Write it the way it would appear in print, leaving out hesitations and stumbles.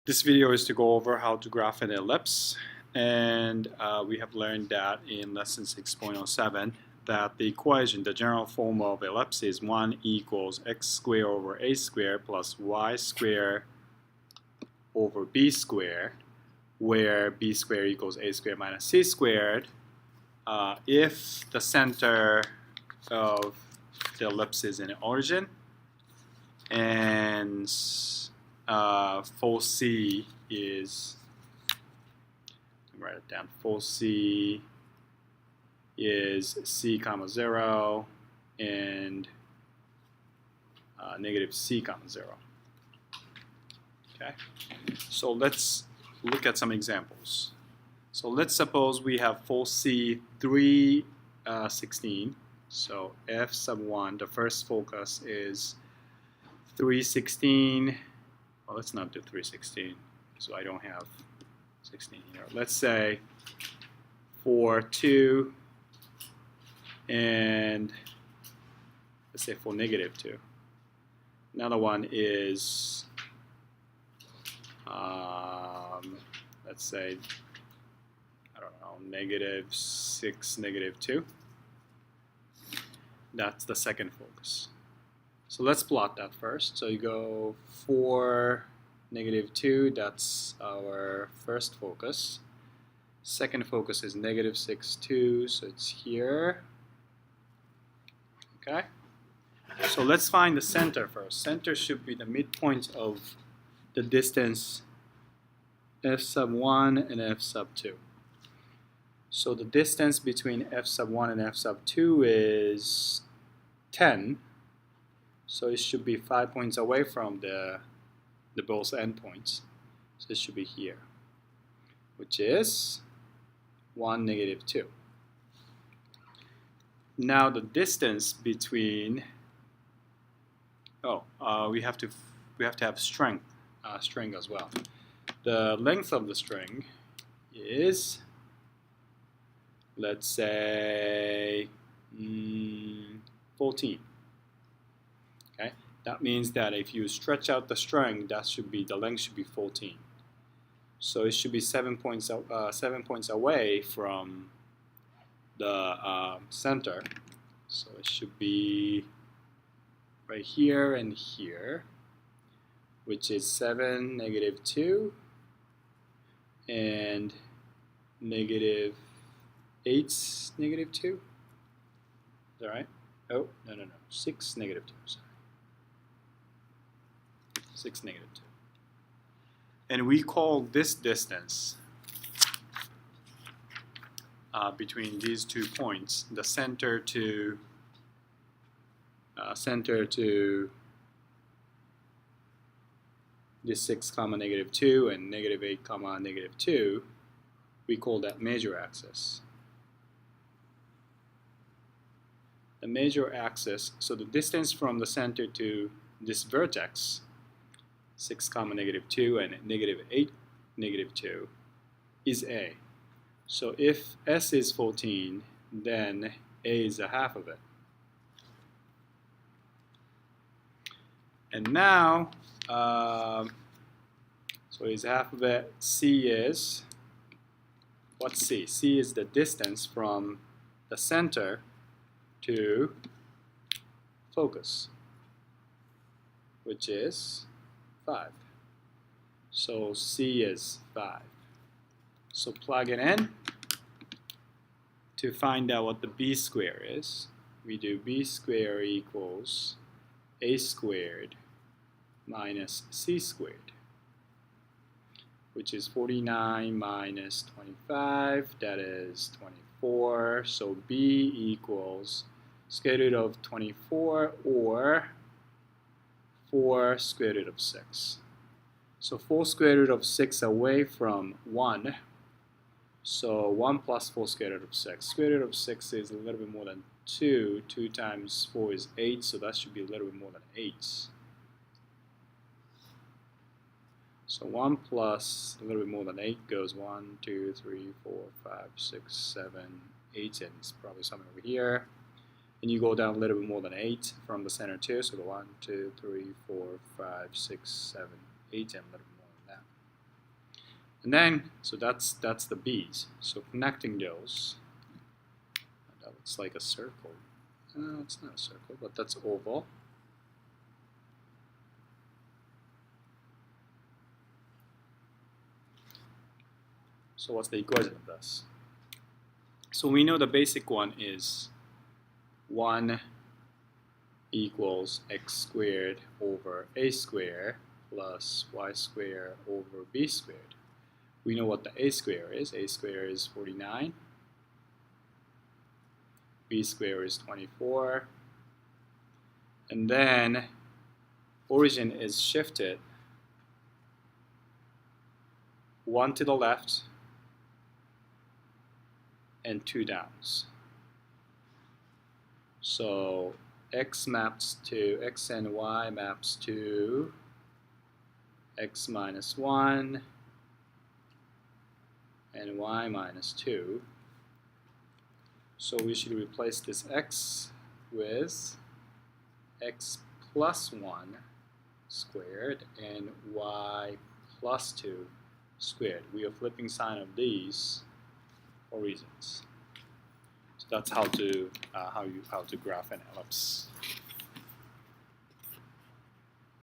This video is to go over how to graph an ellipse, and we have learned that in lesson 6.07 that the equation, the general form of ellipse is 1 equals x squared over a squared plus y squared over b squared, where b squared equals a squared minus c squared if the center of the ellipse is in origin and force C is, let me write it down, force C is C comma 0 and negative C comma 0. Okay, so let's look at some examples. So let's suppose we have force C 316. So f sub 1, the first focus is 316. Well, let's not do 316, so I don't have 16 here. Let's say for 2 and let's say for negative 2. Another one is, let's say, I don't know, negative 6, negative 2. That's the second focus. So let's plot that first. So you go 4, negative 2, that's our first focus. Second focus is negative 6, 2, so it's here. Okay? So let's find the center first. Center should be the midpoint of the distance f sub 1 and f sub 2. So the distance between f sub 1 and f sub 2 is 10. So it should be 5 points away from the both endpoints. So it should be here, which is 1, negative 2. Now the distance between, we have to have string as well. The length of the string is, let's say, 14. Okay, that means that if you stretch out the string, the length should be 14. So it should be 7 points away from the center. So it should be right here and here, which is 7, negative 2, and negative 8, negative 2. Is that right? Oh, no. 6, negative 2. Sorry. 6, negative 2. And we call this distance between these 2 points, the center to this 6 comma negative 2 and negative 8 comma negative 2, we call that major axis. The major axis, so the distance from the center to this vertex, 6 comma negative 2 and negative 8 negative 2, is A. So if S is 14, then A is a half of it. And now, so is half of it. C is, what's C? C is the distance from the center to focus, which is 5. So C is 5. So plug it in. To find out what the B square is, we do B square equals A squared minus C squared, which is 49 minus 25, that is 24. So B equals square root of 24 or 4 square root of 6. So 4 square root of 6 away from 1. So 1 plus 4 square root of 6. Square root of 6 is a little bit more than 2. 2 times 4 is 8, so that should be a little bit more than 8. So 1 plus a little bit more than 8 goes 1, 2, 3, 4, 5, 6, 7, 8, and it's probably somewhere over here. And you go down a little bit more than 8 from the center too, so go 1, 2, 3, 4, 5, 6, 7, 8, and a little bit more than that. And then, so that's the B's. So connecting those, that looks like a circle. It's not a circle, but that's oval. So what's the equation of this? So we know the basic one is 1 equals x squared over a squared plus y squared over b squared. We know what the a squared is. A squared is 49. B squared is 24. And then origin is shifted 1 to the left and 2 downs. So x maps to x and y maps to x minus 1 and y minus 2. So we should replace this x with x plus 1 squared and y plus 2 squared. We are flipping sign of these for reasons. So that's how to graph an ellipse.